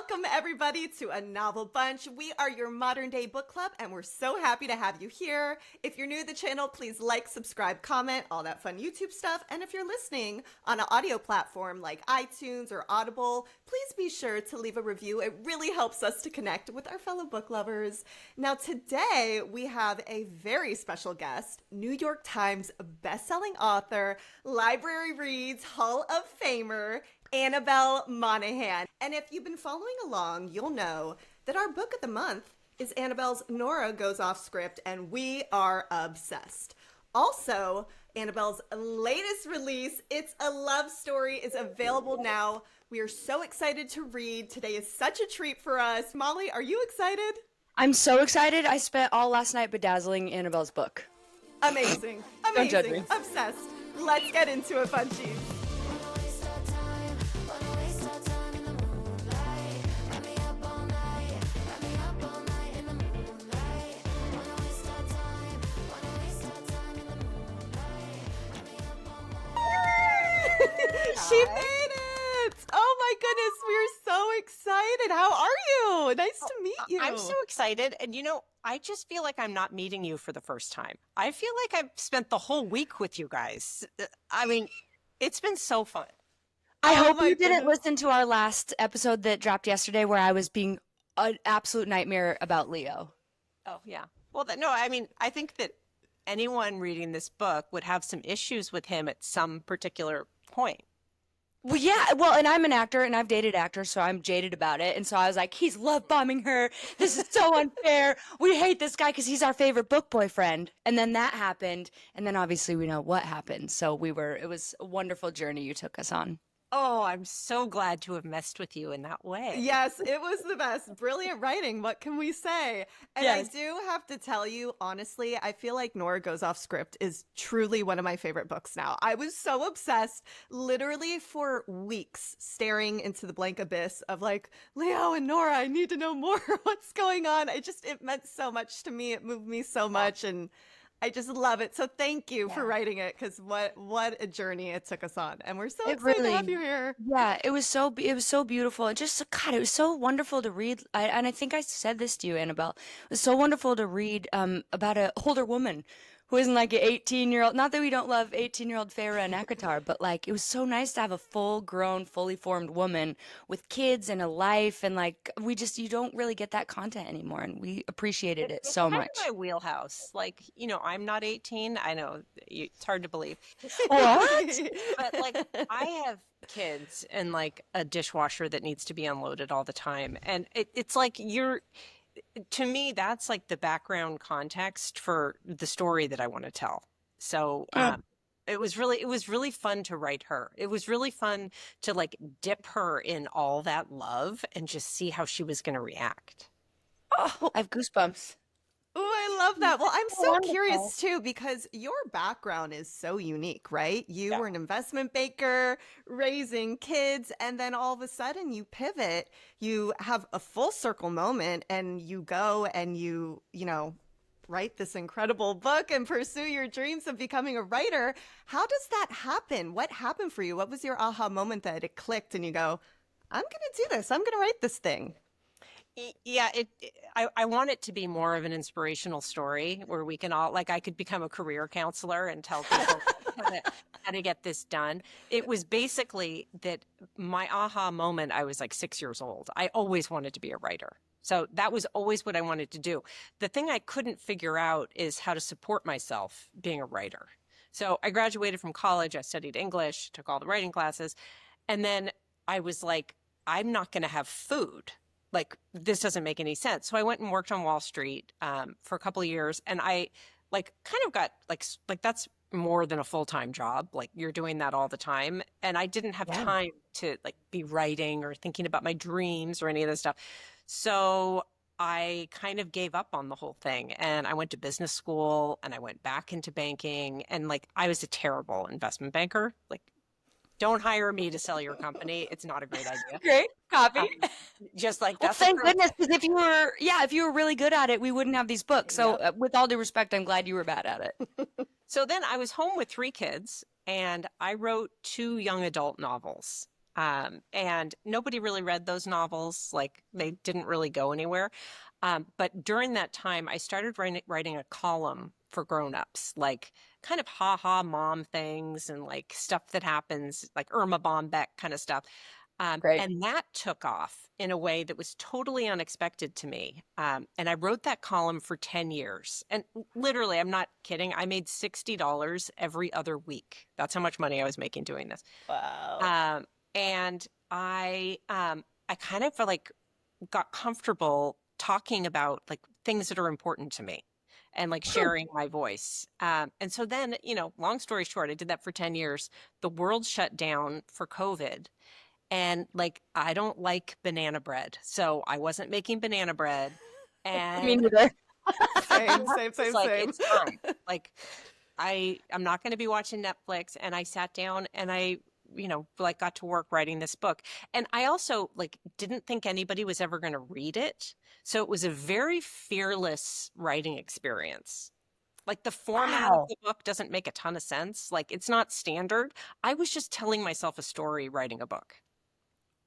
Welcome, everybody, to a novel bunch. We are your modern day book club, and we're so happy to have you here. If you're new to the channel, please like, subscribe, comment, all that fun YouTube stuff. And if you're listening on an audio platform like iTunes or Audible, please be sure to leave a review. It really helps us to connect with our fellow book lovers. Now, today we have a very special guest, New York Times bestselling author, Library Reads Hall of Famer, Annabel Monaghan. And if you've been following along, you'll know that our book of the month is Annabel's Nora Goes Off Script, and we are obsessed. Also, Annabel's latest release, It's a Love Story, is available now. We are so excited to read. Today is such a treat for us. Molly, are you excited? I'm so excited. I spent all last night bedazzling Annabelle's book. Amazing. Don't judge me. Obsessed. Let's get into it, Bunchies. She made it! Oh my goodness, we're so excited. How are you? Nice to meet you. I'm so excited. And I just feel like I'm not meeting you for the first time. I feel like I've spent the whole week with you guys. I mean, it's been so fun. I hope you didn't listen to our last episode that dropped yesterday where I was being an absolute nightmare about Leo. Oh, yeah. Well, I think that anyone reading this book would have some issues with him at some particular point. Well, yeah. Well, and I'm an actor and I've dated actors, so I'm jaded about it. And so I was like, he's love bombing her. This is so unfair. We hate this guy because he's our favorite book boyfriend. And then that happened. And then obviously we know what happened. So it was a wonderful journey you took us on. Oh, I'm so glad to have messed with you in that way. Yes, it was the best. Brilliant writing. What can we say? And yes. I do have to tell you, honestly, I feel like Nora Goes Off Script is truly one of my favorite books now. I was so obsessed, literally for weeks, staring into the blank abyss of like, Leo and Nora, I need to know more. What's going on? It meant so much to me. It moved me so much. And I just love it. So thank you for writing it, because what a journey it took us on. And we're so excited to have you here. Yeah, it was so beautiful. And just, God, it was so wonderful to read. And I think I said this to you, Annabelle. It was so wonderful to read about an older woman who isn't like an 18-year-old. Not that we don't love 18-year-old Farah and Akatar, but like it was so nice to have a full-grown, fully formed woman with kids and a life. And like you don't really get that content anymore. And we appreciated it so much. It's my wheelhouse. Like, I'm not 18. I know it's hard to believe. What? But like, I have kids and like a dishwasher that needs to be unloaded all the time. And it's like to me, that's like the background context for the story that I want to tell. So it was really fun to write her. It was really fun to like dip her in all that love and just see how she was going to react. Oh, I have goosebumps. Oh, I love that. Well, I'm so curious too, because your background is so unique, right? You were an investment banker, raising kids, and then all of a sudden you pivot, you have a full circle moment, and you go and you write this incredible book and pursue your dreams of becoming a writer. How does that happen? What happened for you? What was your aha moment that it clicked and you go, I'm going to do this. I'm going to write this thing? Yeah, I want it to be more of an inspirational story where we can all, like, I could become a career counselor and tell people how to get this done. It was basically that my aha moment, I was like 6 years old. I always wanted to be a writer. So that was always what I wanted to do. The thing I couldn't figure out is how to support myself being a writer. So I graduated from college. I studied English, took all the writing classes. And then I was like, I'm not going to have food. Like, this doesn't make any sense. So I went and worked on Wall Street for a couple of years. And I like kind of got like that's more than a full-time job. Like, you're doing that all the time. And I didn't have time to like be writing or thinking about my dreams or any of this stuff. So I kind of gave up on the whole thing. And I went to business school and I went back into banking. And like, I was a terrible investment banker. Like, don't hire me to sell your company. It's not a great idea. Great. Copy. Just like Well, that's thank goodness, because if you were really good at it, we wouldn't have these books. So with all due respect, I'm glad you were bad at it. So then I was home with 3 kids and I wrote 2 young adult novels. And nobody really read those novels. Like they didn't really go anywhere. But during that time, I started writing a column for grown-ups, like kind of ha-ha mom things and like stuff that happens, like Irma Bombeck kind of stuff. Great. And that took off in a way that was totally unexpected to me. And I wrote that column for 10 years. And literally, I'm not kidding. I made $60 every other week. That's how much money I was making doing this. Wow. And I kind of like got comfortable talking about like things that are important to me and like sharing my voice. And so then, long story short, I did that for 10 years. The world shut down for COVID. And like, I don't like banana bread. So I wasn't making banana bread. Me And neither. Same, same, it's same, like, same. it's time. Like, I'm not going to be watching Netflix. And I sat down and I, like got to work writing this book. And I also like didn't think anybody was ever going to read it. So it was a very fearless writing experience. Like the format of Wow. the book doesn't make a ton of sense. Like it's not standard. I was just telling myself a story writing a book.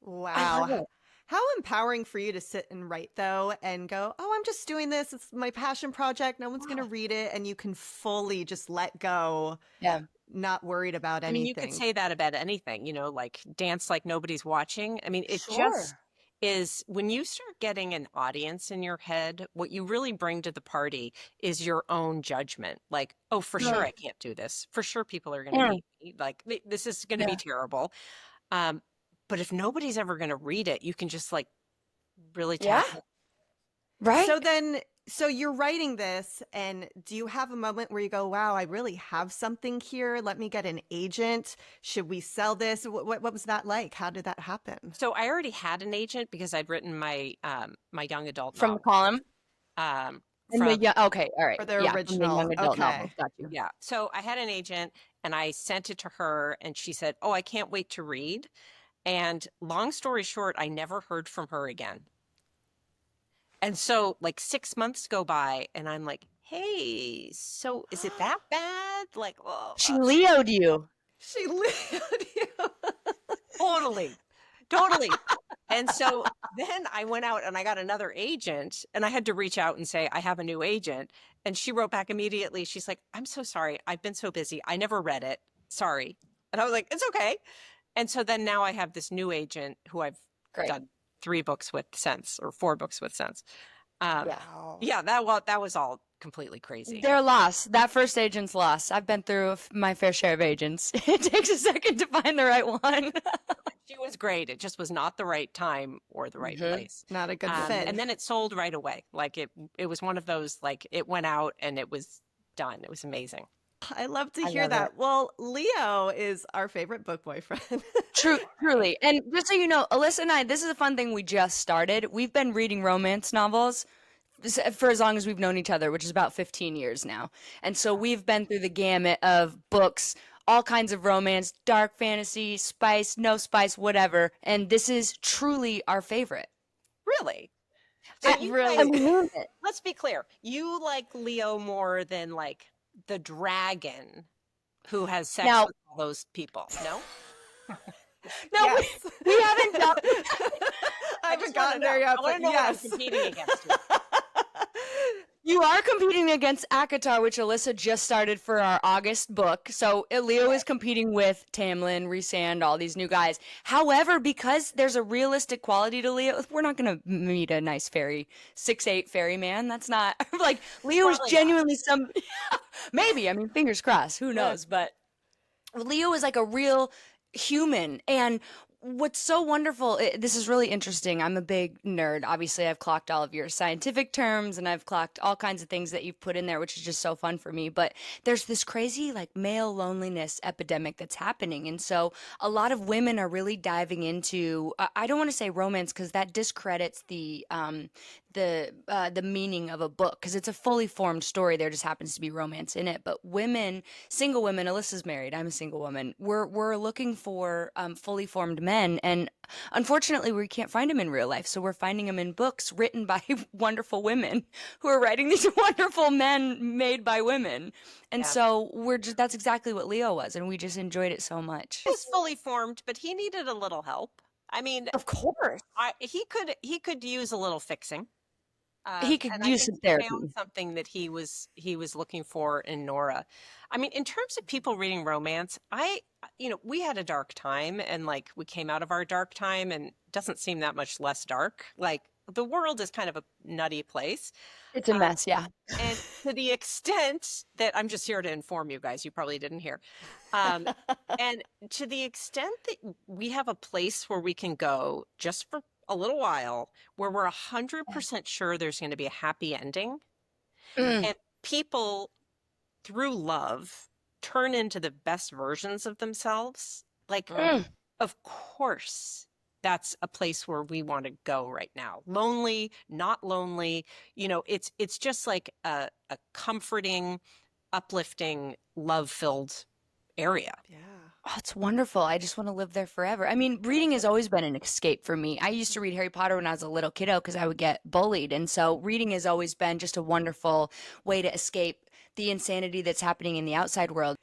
I Wow. love it. How empowering for you to sit and write though and go, "Oh, I'm just doing this. It's my passion project. No one's going to read it." And you can fully just let go, Yeah. not worried about I mean, you could anything. say that about anything, like dance like nobody's watching. I mean, it just Sure. is when you start getting an audience in your head, what you really bring to the party is your own judgment. Like, oh, for sure, Mm, I can't do this. For sure, people are going to mm, hate me. Like, this is going to be yeah. terrible. Um, but if nobody's ever going to read it, you can just like really Yeah. tackle. Right? So then, so you're writing this, and do you have a moment where you go, "Wow, I really have something here. Let me get an agent. Should we sell this?" What was that like? How did that happen? So I already had an agent because I'd written my young adult From the novel. column? Um, And the from yeah, okay, all right. For the Yeah, from the original. young adult novels. Okay. Got you. Yeah. So I had an agent and I sent it to her and she said, "Oh, I can't wait to read." And long story short, I never heard from her again. And so like 6 months go by and I'm like, "Hey, so is it that bad?" Like, oh, She Leo'd you. She lived you. totally, totally. And so then I went out and I got another agent and I had to reach out and say, "I have a new agent." And she wrote back immediately. She's like, "I'm so sorry. I've been so busy. I never read it. Sorry." And I was like, "It's okay." And so then now I have this new agent who I've Great. done 3 books with since, or 4 books with since. Um, Yeah. Wow. yeah, that was all completely crazy. They're lost. That first agent's lost. I've been through my fair share of agents. It takes a second to find the right one. She was great. It just was not the right time or the right Hmm. place. Not a good Yeah. fit. And then it sold right away. Like it was one of those, like it went out and it was done. It was amazing. I love to I hear love it. that. Well, Leo is our favorite book boyfriend. Truly. And just so you know, Alyssa and I, this is a fun thing we just started. We've been reading romance novels for as long as we've known each other, which is about 15 years now. And so we've been through the gamut of books, all kinds of romance, dark fantasy, spice, no spice, whatever. And this is truly our favorite. Really? So I, you Really. guys, and we mean it. let's be clear. You like Leo more than like the dragon who has sex Now, with all those people. No? no, Yes. we haven't done. I haven't just wanna gotten there know. yet, I want but to know what I'm yes. competing against here. You are competing against Akatar, which Alyssa just started for our August book. So Leo is competing with Tamlin, Rhysand, all these new guys. However, because there's a realistic quality to Leo, we're not going to meet a nice fairy, 6'8" fairy man. That's not like Leo is Probably not. genuinely some. Maybe, I mean, fingers crossed. Who knows? But Leo is like a real human. And what's so wonderful, this is really interesting. I'm a big nerd. Obviously, I've clocked all of your scientific terms and I've clocked all kinds of things that you've put in there, which is just so fun for me. But there's this crazy like male loneliness epidemic that's happening. And so a lot of women are really diving into, I don't want to say romance because that discredits the meaning of a book because it's a fully formed story. There just happens to be romance in it. But women, single women, Alyssa's married. I'm a single woman. We're looking for fully formed men men. And unfortunately, we can't find them in real life. So we're finding them in books written by wonderful women who are writing these wonderful men made by women. And Yeah. so that's exactly what Leo was. And we just enjoyed it so much. He was fully formed, but he needed a little help. I mean, Of course. he could use a little fixing. He could and I use think some he therapy. found something that he was looking for in Nora. I mean, in terms of people reading romance, we had a dark time, and like we came out of our dark time, and it doesn't seem that much less dark. Like the world is kind of a nutty place. It's a mess, yeah. And to the extent that I'm just here to inform you guys, you probably didn't hear. And to the extent that we have a place where we can go just for a little while, where we're 100% sure there's going to be a happy ending, and people through love turn into the best versions of themselves. Like, of course, that's a place where we want to go right now. Lonely, not lonely. It's just like a comforting, uplifting, love-filled area. Yeah. Oh, it's wonderful. I just want to live there forever. I mean, reading has always been an escape for me. I used to read Harry Potter when I was a little kiddo because I would get bullied. And so reading has always been just a wonderful way to escape the insanity that's happening in the outside world.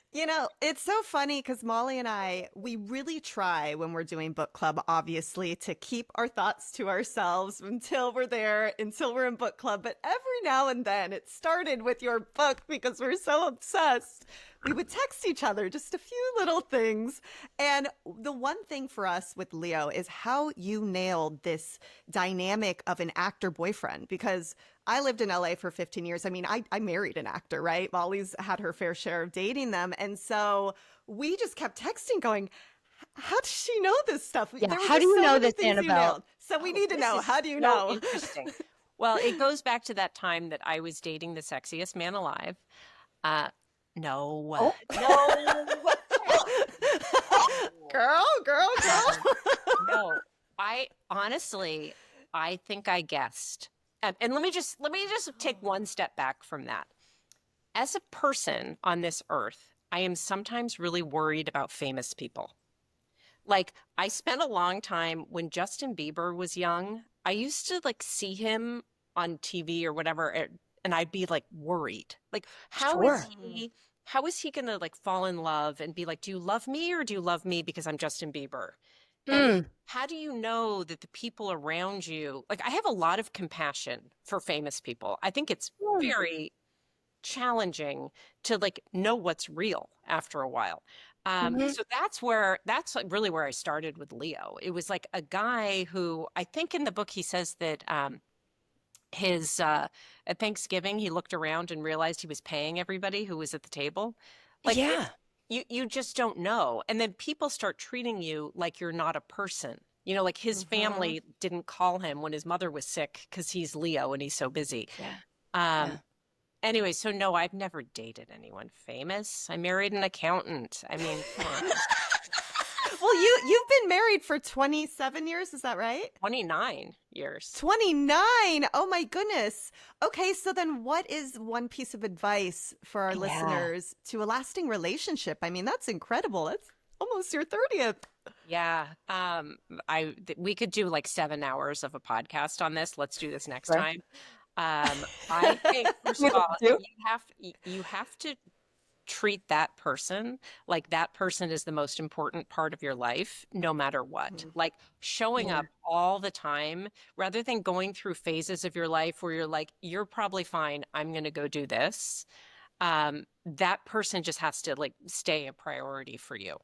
It's so funny because Molly and we really try when we're doing book club, obviously, to keep our thoughts to ourselves until we're in book club. But every now and then it started with your book because we're so obsessed. We would text each other just a few little things. And the one thing for us with Leo is how you nailed this dynamic of an actor boyfriend, because I lived in LA for 15 years. I mean, I married an actor, right? Molly's had her fair share of dating them. And so we just kept texting going, how does she know this stuff? Yeah, There were how just do you so know many this, things you Annabelle? nailed. So we need to This know, is how do you so know? Interesting. Well, it goes back to that time that I was dating the sexiest man alive. No. Oh. No. Girl. No. I honestly, I think I guessed. And let me just take one step back from that. As a person on this earth, I am sometimes really worried about famous people. Like, I spent a long time when Justin Bieber was young. I used to like see him on TV or whatever, and I'd be like worried. Like, how is he gonna like fall in love and be like, do you love me or do you love me because I'm Justin Bieber? And how do you know that the people around you, like, I have a lot of compassion for famous people. I think it's very challenging to like know what's real after a while. So that's like really where I started with Leo. It was like a guy who, I think in the book he says that his at Thanksgiving he looked around and realized he was paying everybody who was at the table. Like, Yeah. you just don't know. And then people start treating you like you're not a person. Like his family didn't call him when his mother was sick because he's Leo and he's so busy. Yeah. Anyway, so no, I've never dated anyone famous. I married an accountant. I mean, come on. Well, you've been married for 27 years, is that right? 29 years. 29. Oh my goodness. Okay, so then what is one piece of advice for our listeners to a lasting relationship? I mean, that's incredible. That's almost your 30th. Yeah. We could do like 7 hours of a podcast on this. Let's do this next time. I think first of all, you have to treat that person like that person is the most important part of your life, no matter what. Like showing up all the time rather than going through phases of your life where you're like, you're probably fine, I'm going to go do this. That person just has to like stay a priority for you.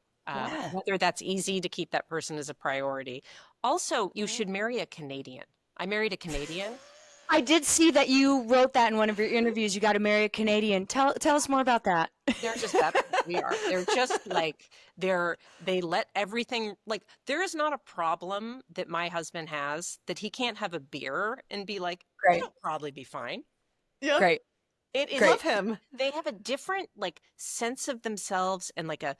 Whether that's easy to keep that person as a priority. Also, you should marry a Canadian. I married a Canadian. I did see that you wrote that in one of your interviews. You got to marry a Canadian. Tell us more about that. They're just that we are. They're just like they let everything, like, there is not a problem that my husband has that he can't have a beer and be like, it'll probably be fine. Yeah. Great. It is. Love him. They have a different like sense of themselves and like a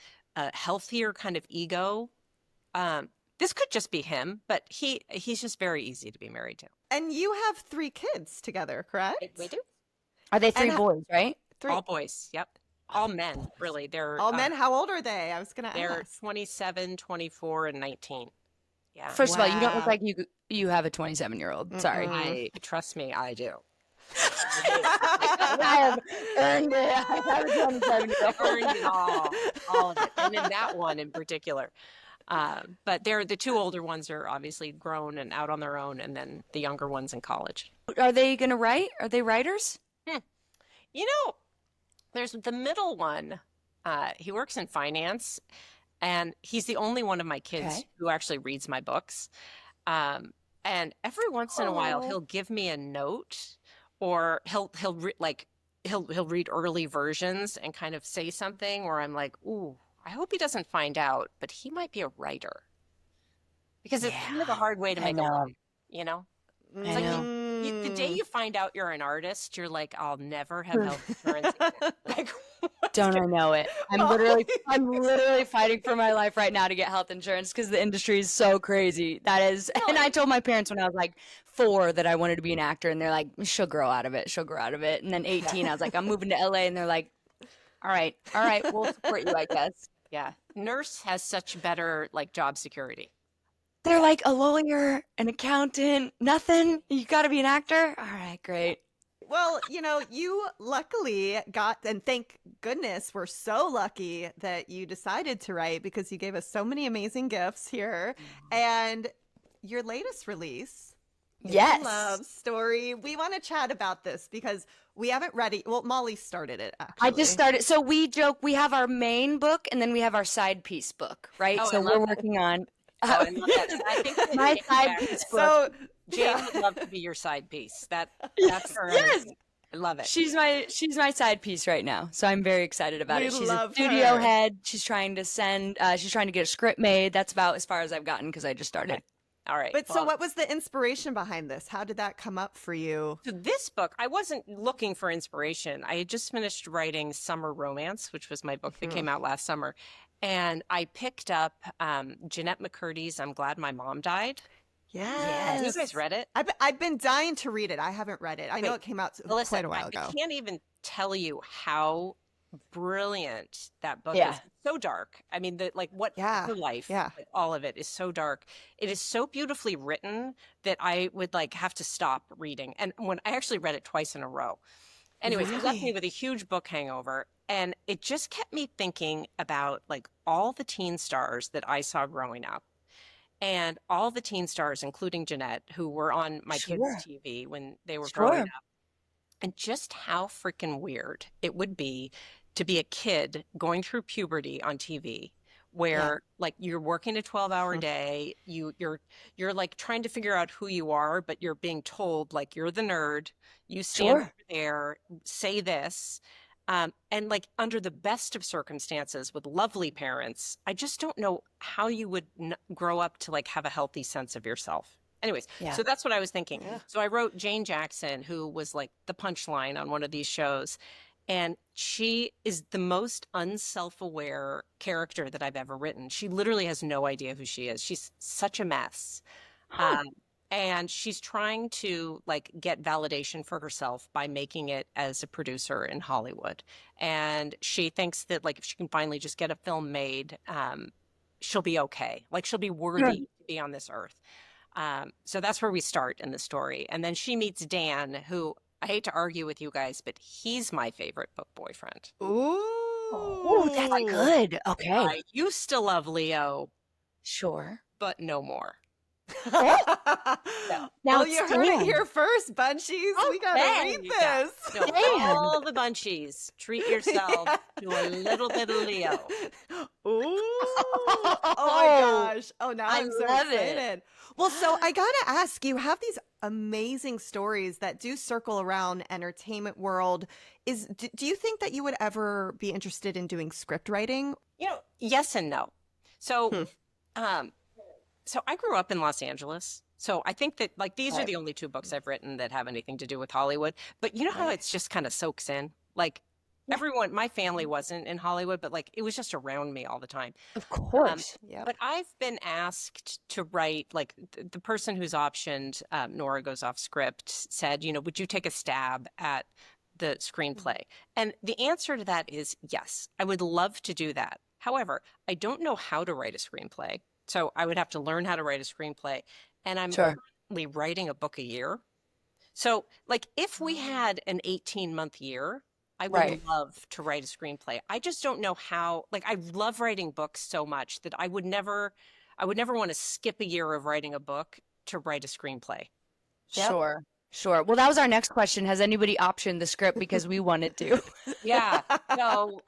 healthier kind of ego. This could just be him, but he's just very easy to be married to. And you have 3 kids together, correct? We do. Are they 3 boys, right? 3. All boys. Yep. All men, really. They're all men. How old are they? I was going to They're ask. 27, 24, and 19. Yeah. First of all, you don't look Wow. like you have a 27-year-old. Sorry. I trust me, I do. I have earned it. I have a 27-year-old. Earned it all of it, and in that one in particular. But the two older ones are obviously grown and out on their own, and then the younger ones in college. Are they going to write? Are they writers? You know, there's the middle one. He works in finance, and he's the only one of my kids Okay. who actually reads my books. And every once in a while, Oh. he'll give me a note, or he'll read early versions and kind of say something where I'm like, ooh, I hope he doesn't find out, but he might be a writer, because it's kind of a hard way to I make a know. living, you know? I It's like know. the day you find out you're an artist, you're like, I'll never have health insurance again. Like, Don't I know it? I'm literally fighting for my life right now to get health insurance because the industry is so crazy. That is, and I told my parents when I was like 4 that I wanted to be an actor, and they're like, she'll grow out of it. She'll grow out of it. And then 18, I was like, I'm moving to LA, and they're like, all right, we'll support you, I guess. yeah, nurse has such better like job security. They're like a lawyer, an accountant, nothing. You got to be an actor. All right, great. Well, you luckily got, and thank goodness we're so lucky that you decided to write, because you gave us so many amazing gifts here. And your latest release, Yes. Love Story, we want to chat about this because we haven't read it. Well, Molly started it, actually. I just started. So we joke, we have our main book and then we have our side piece book, right? Oh, I So love we're that. working on Oh, I love that. And I think that my Jane side Jackson- piece book. So, Jane yeah. would love to be your side piece. That's her. Yes. I love it. She's my side piece right now, so I'm very excited about We it. She's love a studio her. head. She's trying to get a script made. That's about as far as I've gotten because I just started. Okay. All right. But so well, what was the inspiration behind this? How did that come up for you? So this book, I wasn't looking for inspiration. I had just finished writing Summer Romance, which was my book that came out last summer. And I picked up Jeanette McCurdy's I'm Glad My Mom Died. Yes. You guys read it? I've been dying to read it. I haven't read it. I know Okay. it came out Well, listen, quite a while I ago. can't even tell you how brilliant that book Yeah. is. It's so dark. I mean, Yeah. her life, Yeah. like, all of it is so dark. It is so beautifully written that I would like have to stop reading. And when I actually read it twice in a row. Anyways, it left me Really? with a huge book hangover. And it just kept me thinking about like all the teen stars that I saw growing up. And all the teen stars, including Jeanette, who were on my Sure. kids' TV when they were Sure. growing up. And just how freaking weird it would be to be a kid going through puberty on TV, where like you're working a 12-hour day, you're like trying to figure out who you are, but you're being told like you're the nerd, you stand Sure. over there, say this. And like under the best of circumstances with lovely parents, I just don't know how you would grow up to like have a healthy sense of yourself. Anyways, Yeah. so that's what I was thinking. So I wrote Jane Jackson, who was like the punchline on one of these shows. And she is the most unself-aware character that I've ever written. She literally has no idea who she is. She's such a mess. And she's trying to like get validation for herself by making it as a producer in Hollywood. And she thinks that like if she can finally just get a film made, she'll be okay. Like she'll be worthy to be on this earth. So that's where we start in the story. And then she meets Dan, who I hate to argue with you guys, but he's my favorite book boyfriend. Ooh. Oh, that's good. Okay. I used to love Leo, Sure. but no more. Now Well, it's you heard it Dan. here first, Bunchies. We gotta read Yeah. this. No, Dan. all the bunchies, treat yourself to a little bit of Leo. Ooh. Oh my gosh. Oh, now I I'm so love it. excited. Well, so I gotta ask, you have these amazing stories that do circle around entertainment world. Do you think that you would ever be interested in doing script writing? You know, yes and no. So, so I grew up in Los Angeles. So I think that like these are the only 2 books I've written that have anything to do with Hollywood. But you know how it's just kind of soaks in? Like everyone, my family wasn't in Hollywood, but like it was just around me all the time. Of course. Yep. But I've been asked to write, like the person who's optioned Nora Goes Off Script said, you know, would you take a stab at the screenplay? And the answer to that is yes, I would love to do that. However, I don't know how to write a screenplay. So I would have to learn how to write a screenplay. And I'm Sure. currently writing a book a year. So, like, if we had an 18-month year, I would Right. love to write a screenplay. I just don't know how. Like, I love writing books so much that I would never want to skip a year of writing a book to write a screenplay. Yep. Sure. Sure. Well, that was our next question. Has anybody optioned the script because we wanted to? Yeah. So,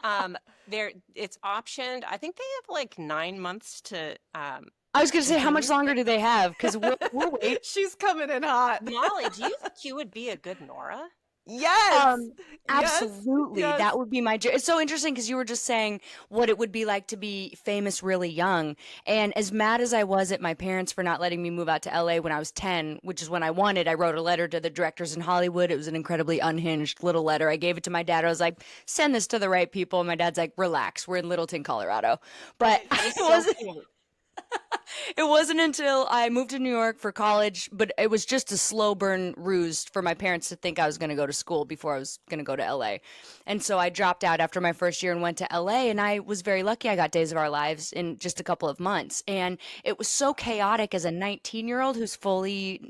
it's optioned. I think they have like 9 months to I was going to say, how much continue. longer do they have? Because we'll wait. She's coming in hot. Molly, do you think you would be a good Nora? Yes. Um, Yes. Absolutely. Yes. That would be my dream. It's so interesting because you were just saying what it would be like to be famous really young. And as mad as I was at my parents for not letting me move out to LA when I was 10, which is when I wanted, I wrote a letter to the directors in Hollywood. It was an incredibly unhinged little letter. I gave it to my dad. I was like, send this to the right people. And my dad's like, relax. We're in Littleton, Colorado. But That is it so wasn't. cute. It wasn't until I moved to New York for college, but it was just a slow burn ruse for my parents to think I was going to go to school before I was going to go to LA. And so I dropped out after my first year and went to LA, and I was very lucky. I got Days of Our Lives in just a couple of months. And it was so chaotic as a 19-year-old who's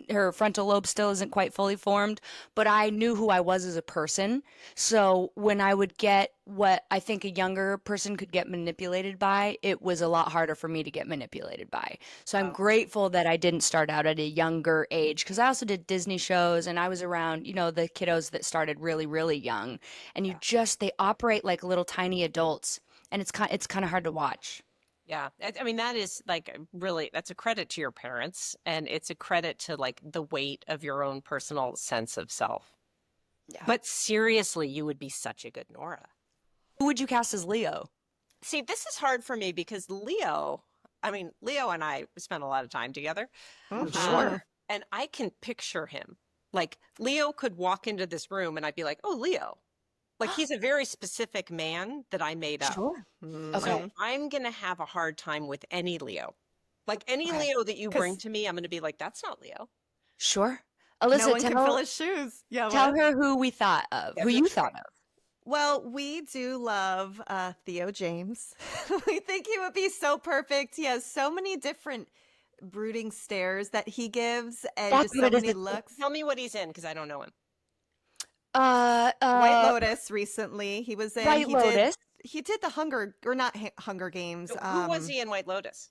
her frontal lobe still isn't quite fully formed, but I knew who I was as a person. So when I would get what I think a younger person could get manipulated by, it was a lot harder for me to get manipulated by. So I'm grateful that I didn't start out at a younger age because I also did Disney shows and I was around, the kiddos that started really, really young. And they operate like little tiny adults, and it's kind of hard to watch. Yeah. I mean, that is like really, that's a credit to your parents, and it's a credit to like the weight of your own personal sense of self. Yeah. But seriously, you would be such a good Nora. Who would you cast as Leo? See, this is hard for me because Leo and I spent a lot of time together. Sure. And I can picture him. Like, Leo could walk into this room and I'd be like, oh, Leo. Like, he's a very specific man that I made up. Sure. Okay. So I'm going to have a hard time with any Leo. Like, any Okay. Leo that you 'Cause- bring to me, I'm going to be like, that's not Leo. Sure. No Alyssa, one can fill his shoes. Yeah. tell what? her who we thought of, Yeah, who you that's thought of. Well, we do love Theo James. We think he would be so perfect. He has so many different brooding stares that he gives, and That's just so what it is. many looks. Tell me what he's in, because I don't know him. White Lotus recently. He was in White Lotus. He did the Hunger Games. Who was he in White Lotus?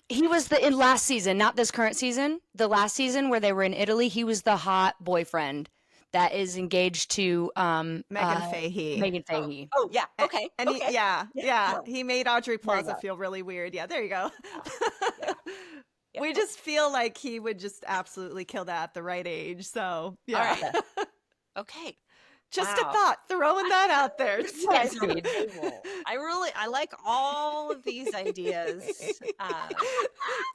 He was in last season, not this current season. The last season where they were in Italy, he was the hot boyfriend that is engaged to Megan Fahey. Megan Fahey. Oh, yeah. Okay. And okay. yeah, he made Aubrey There you Plaza go. feel really weird. Yeah, there you go. Yeah. We just feel like he would just absolutely kill that at the right age. So yeah, All right. Okay. just Wow. a thought, throwing that out there. You guys are cool. I like all of these ideas.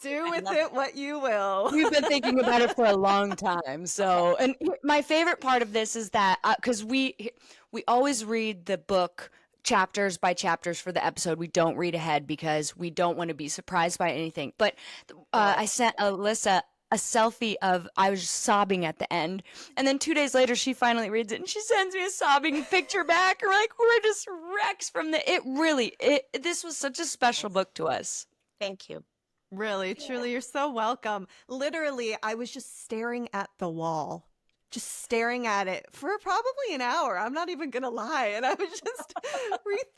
Do with love it what you will. We've been thinking about it for a long time. So, and my favorite part of this is that because we always read the book chapters by chapters for the episode. We don't read ahead because we don't want to be surprised by anything. But I sent Alyssa a selfie of I was just sobbing at the end, and then 2 days later she finally reads it and she sends me a sobbing picture back. We're just wrecks from this was such a special book to us. Thank you. Really, truly, you're so welcome. Literally, I was just staring at the wall, just staring at it for probably an hour. I'm not even going to lie. And I was just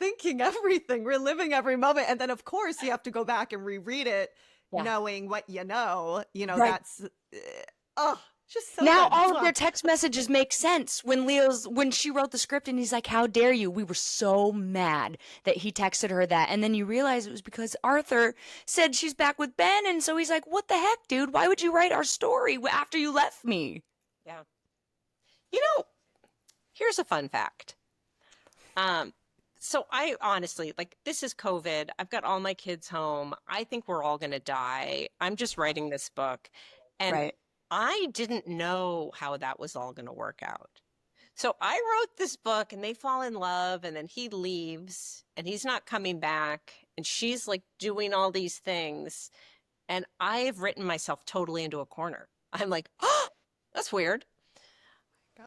rethinking everything, reliving every moment. And then, of course, you have to go back and reread it, knowing what you know. Right. That's, just so Now good. all of their text messages make sense when she wrote the script and he's like, how dare you? We were so mad that he texted her that. And then you realize it was because Arthur said she's back with Ben. And so he's like, what the heck, dude? Why would you write our story after you left me? Yeah. Here's a fun fact. So I honestly, like, this is COVID. I've got all my kids home. I think we're all going to die. I'm just writing this book. And Right. I didn't know how that was all going to work out. So I wrote this book and they fall in love and then he leaves and he's not coming back and she's like doing all these things. And I've written myself totally into a corner. I'm like, oh, that's weird.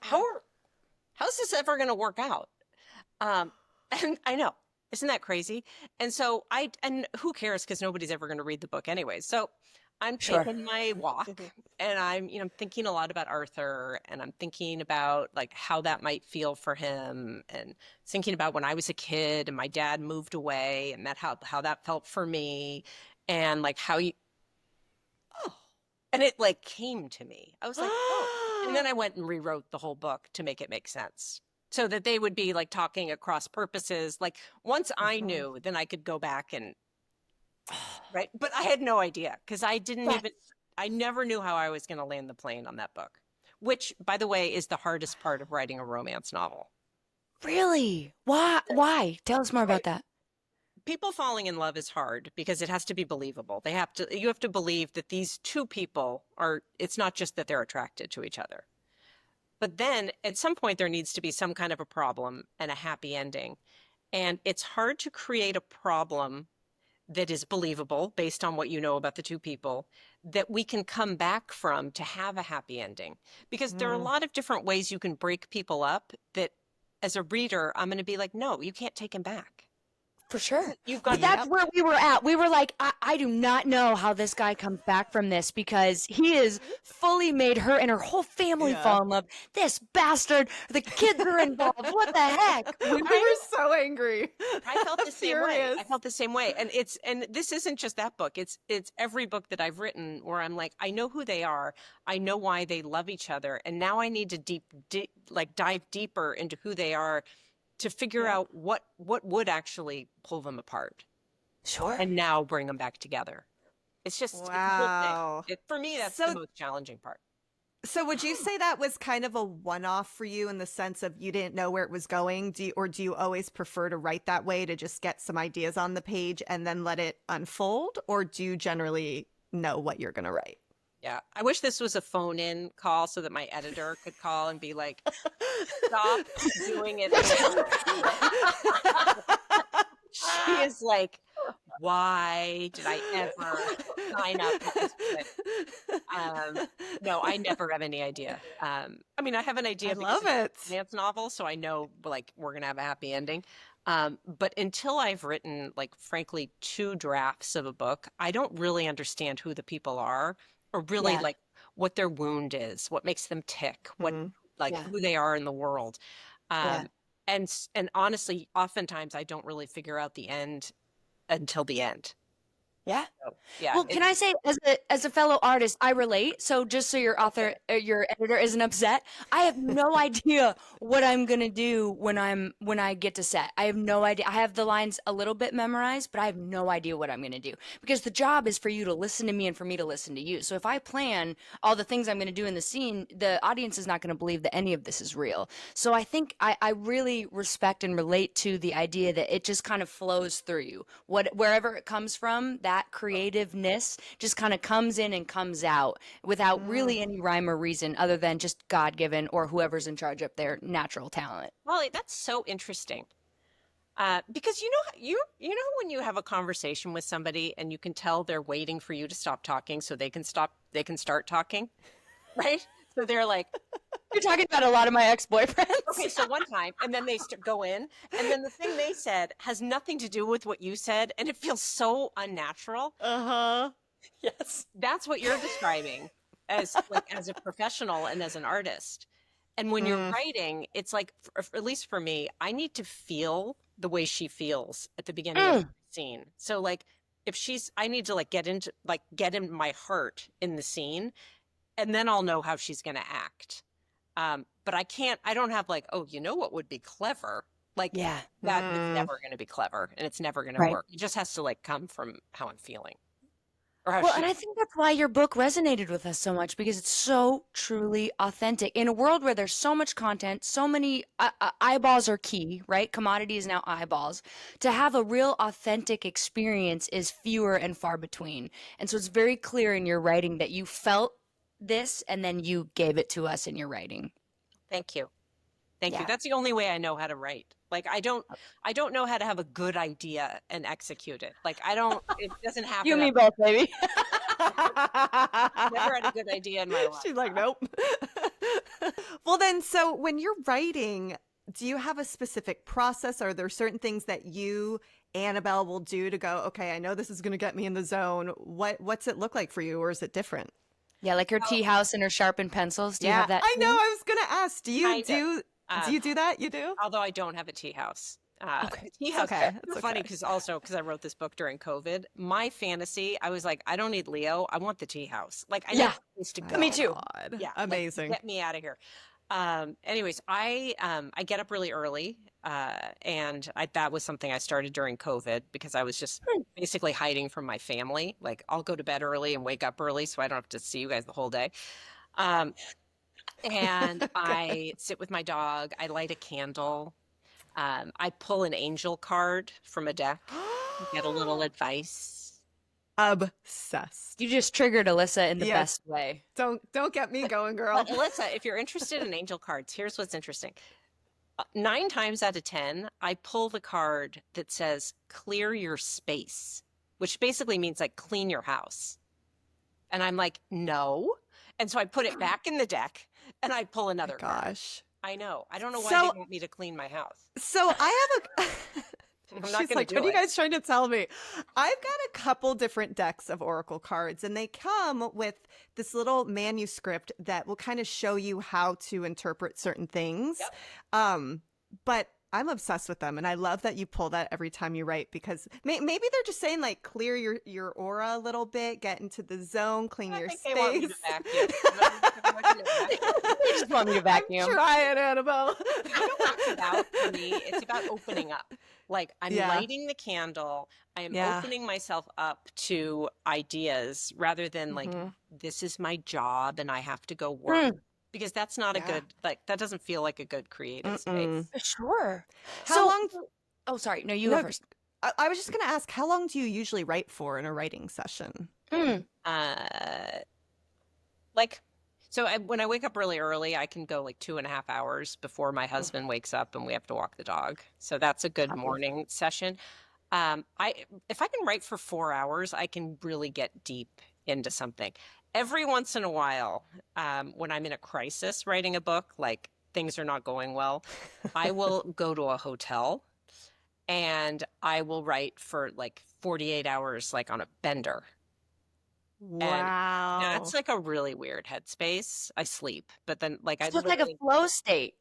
How's this ever going to work out? And I know Isn't that crazy? And so and who cares? Because nobody's ever going to read the book anyway. So I'm Sure. taking my walk and I'm thinking a lot about Arthur, and I'm thinking about like how that might feel for him, and thinking about when I was a kid and my dad moved away and that how that felt for me, and like how you, oh, and it like came to me. I was like, oh, and then I went and rewrote the whole book to make it make sense. So that they would be like talking across purposes. Like once I knew, then I could go back and right. But I had no idea because I never knew how I was going to land the plane on that book, which, by the way, is the hardest part of writing a romance novel. Really? Why? Why? Tell us more about that. People falling in love is hard because it has to be believable. You have to believe that these two people it's not just that they're attracted to each other. But then at some point there needs to be some kind of a problem and a happy ending. And it's hard to create a problem that is believable based on what you know about the two people that we can come back from to have a happy ending. Because there are a lot of different ways you can break people up that as a reader, I'm going to be like, no, you can't take him back. For sure. You've But got that's where we were at. We were like, I do not know how this guy comes back from this because he has fully made her and her whole family fall in love. This bastard, the kids are involved. What the heck? We were so angry. I felt the same way. Furious. I felt the same way. And this isn't just that book. It's every book that I've written where I'm like, I know who they are. I know why they love each other. And now I need to dive deeper into who they are to figure out what would actually pull them apart. Sure. And now bring them back together. It's just it's a whole thing. For me, that's the most challenging part. So would you say that was kind of a one-off for you in the sense of you didn't know where it was going? Do you always prefer to write that way to just get some ideas on the page and then let it unfold? Or do you generally know what you're going to write? Yeah. I wish this was a phone-in call so that my editor could call and be like, stop doing it. She is like, why did I ever sign up for this book? No, I never have any idea. I mean, I have an idea because it's a romance novel, so I know like we're going to have a happy ending. But until I've written, like, frankly, 2 drafts of a book, I don't really understand who the people are. Or really like what their wound is, what makes them tick, who they are in the world. And honestly, oftentimes I don't really figure out the end until the end. Yeah. So, yeah. Well, can I say, as a fellow artist, I relate. So just so your your editor isn't upset, I have no idea what I'm gonna do when I get to set. I have no idea. I have the lines a little bit memorized, but I have no idea what I'm gonna do because the job is for you to listen to me and for me to listen to you. So if I plan all the things I'm gonna do in the scene, the audience is not gonna believe that any of this is real. So I think I really respect and relate to the idea that it just kind of flows through you. Wherever it comes from, that creativeness just kind of comes in and comes out without really any rhyme or reason other than just God-given or whoever's in charge up there natural talent. Molly, that's so interesting. Because you know when you have a conversation with somebody and you can tell they're waiting for you to stop talking so they can start talking, right? So they're like, you're talking about a lot of my ex-boyfriends. Okay, so one time, and then they go in, and then the thing they said has nothing to do with what you said, and it feels so unnatural. Yes. That's what you're describing as a professional and as an artist. And when you're writing, it's like, at least for me, I need to feel the way she feels at the beginning of the scene. So like, I need to get in my heart in the scene, and then I'll know how she's going to act. But I don't have what would be clever? That is never going to be clever and it's never going to work. It just has to come from how I'm feeling. And I think that's why your book resonated with us so much because it's so truly authentic. In a world where there's so much content, so many eyeballs are key, right? Commodity is now eyeballs. To have a real authentic experience is fewer and far between. And so it's very clear in your writing that you felt this and then you gave it to us in your writing. Thank you. Thank you. That's the only way I know how to write. I don't know how to have a good idea and execute it. It doesn't happen. You and me both, baby. Never had a good idea in my life. She's like, nope. Well then, so when you're writing, do you have a specific process? Are there certain things that you, Annabelle, will do to go, okay, I know this is going to get me in the zone. What's it look like for you, or is it different? Yeah, like her tea house and her sharpened pencils. Do you Yeah, have that I know. too? I was going to ask, Kind of. do you do that? You do? Although I don't have a tea house. Okay. The tea It's house. okay. It's It's funny okay. because I wrote this book during COVID. My fantasy, I was like, I don't need Leo. I want the tea house. Like I need Yeah, a place to My go. me too. God. Yeah, like Amazing. get me out of here. Anyways, I get up really early, and that was something I started during COVID because I was just basically hiding from my family. Like I'll go to bed early and wake up early so I don't have to see you guys the whole day. Um, and Okay. I sit with my dog. I light a candle. I pull an angel card from a deck, get a little advice. Obsessed. You just triggered Alyssa in the Yes. best way. Don't get me going, girl. But Alyssa, if you're interested in angel cards, here's what's interesting. 9 times out of 10, I pull the card that says clear your space, which basically means like clean your house. And I'm like, no. And so I put it back in the deck and I pull another card. Gosh. I know. I don't know why So- they want me to clean my house. So I have a. I'm not She's gonna like, do what are you it. guys trying to tell me? I've got a couple different decks of Oracle cards, and they come with this little manuscript that will kind of show you how to interpret certain things. Yep. But I'm obsessed with them, and I love that you pull that every time you write because maybe they're just saying like clear your aura a little bit, get into the zone, clean I your think space. they want me to vacuum. They want me to vacuum. You just want me to vacuum. I'm trying, Annabelle. You know what it's about for me? It's about opening up. Like I'm Yeah. lighting the candle. I am Yeah. opening myself up to ideas rather than like, Mhm. this is my job and I have to go work. Mm. Because that's not a Yeah. good, like, that doesn't feel like a good creative Mm-mm. space. Sure. How So- long? Oh, sorry. No, you No, go first. I was just going to ask, how long do you usually write for in a writing session? Mm. Like, so when I wake up really early, I can go like 2.5 hours before my husband wakes up and we have to walk the dog. So that's a good morning session. If I can write for 4 hours, I can really get deep into something. Every once in a while, when I'm in a crisis writing a book, like things are not going well, I will go to a hotel and I will write for like 48 hours, like on a bender. Wow. That's like a really weird headspace. I sleep, but then like I So it's like a literally- flow state.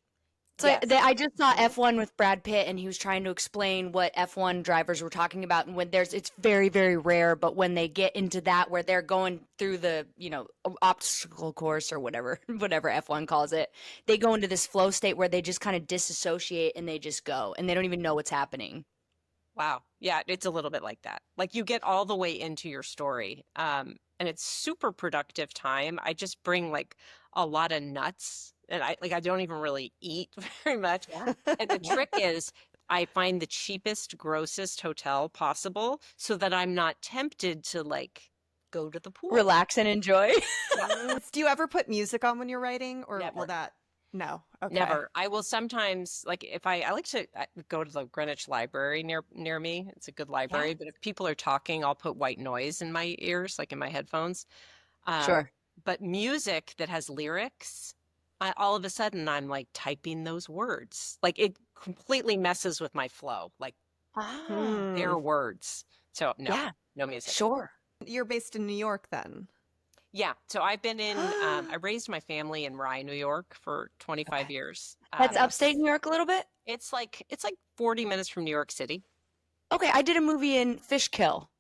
So Yes. I just saw F1 with Brad Pitt, and he was trying to explain what F1 drivers were talking about. And when it's very, very rare, but when they get into that, where they're going through the, obstacle course or whatever, whatever F1 calls it, they go into this flow state where they just kind of disassociate and they just go, and they don't even know what's happening. Wow. Yeah, it's a little bit like that. Like you get all the way into your story. And it's super productive time. I just bring like a lot of nuts and I don't even really eat very much. And the trick is I find the cheapest, grossest hotel possible so that I'm not tempted to like go to the pool. Relax and enjoy. Do you ever put music on when you're writing, or Never. will that? No. Okay. Never. I will sometimes like if I like to go to the Greenwich Library near me. It's a good library, but if people are talking, I'll put white noise in my ears, like in my headphones. Sure. But music that has lyrics, all of a sudden I'm like typing those words. Like it completely messes with my flow. Like their words. So no, Yeah. no music. Sure. You're based in New York, then. Yeah. So I've been in. I raised my family in Rye, New York, for 25 years. That's upstate New York a little bit? It's like 40 minutes from New York City. Okay, I did a movie in Fishkill.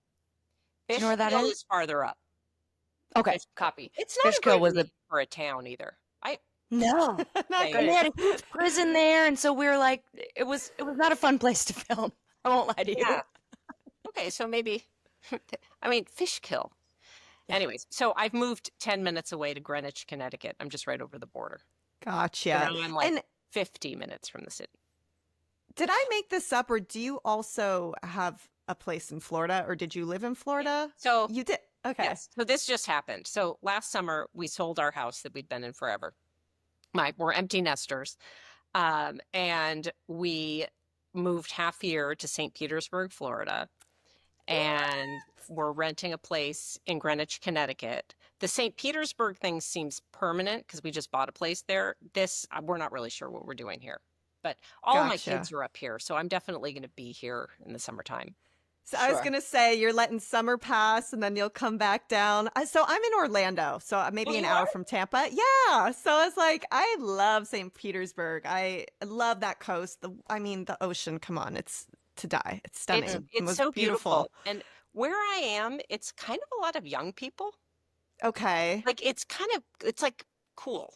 Do you know where that Fishkill is? is farther up. Okay, copy. It's not Fishkill a was great name for a town either. No. Not Okay. good. And they had a huge prison there, and so we were like, it was not a fun place to film. I won't lie to you. Yeah. Okay, so maybe, I mean, Fishkill. Anyways, so I've moved 10 minutes away to Greenwich, Connecticut. I'm just right over the border. Gotcha. So now I'm like And 50 minutes from the city. did I make this up, or do you also have a place in Florida, or did you live in Florida? So You did. Okay. yes, so this just happened. So last summer we sold our house that we'd been in forever. We're empty nesters, and we moved half year to St. Petersburg, Florida, and we're renting a place in Greenwich, Connecticut. The St. Petersburg thing seems permanent because we just bought a place there. This we're not really sure what we're doing here. But all of my Gotcha. kids are up here, so I'm definitely going to be here in the summertime. So I was Sure. gonna say you're letting summer pass and then you'll come back down. So I'm in Orlando, so maybe Oh, an you hour are? from Tampa. Yeah. So I was like, I love St. Petersburg. I love that coast. The ocean. Come on, it's to die. It's stunning. It It's was so beautiful. beautiful. And where I am, it's kind of a lot of young people. Okay. Like it's like cool.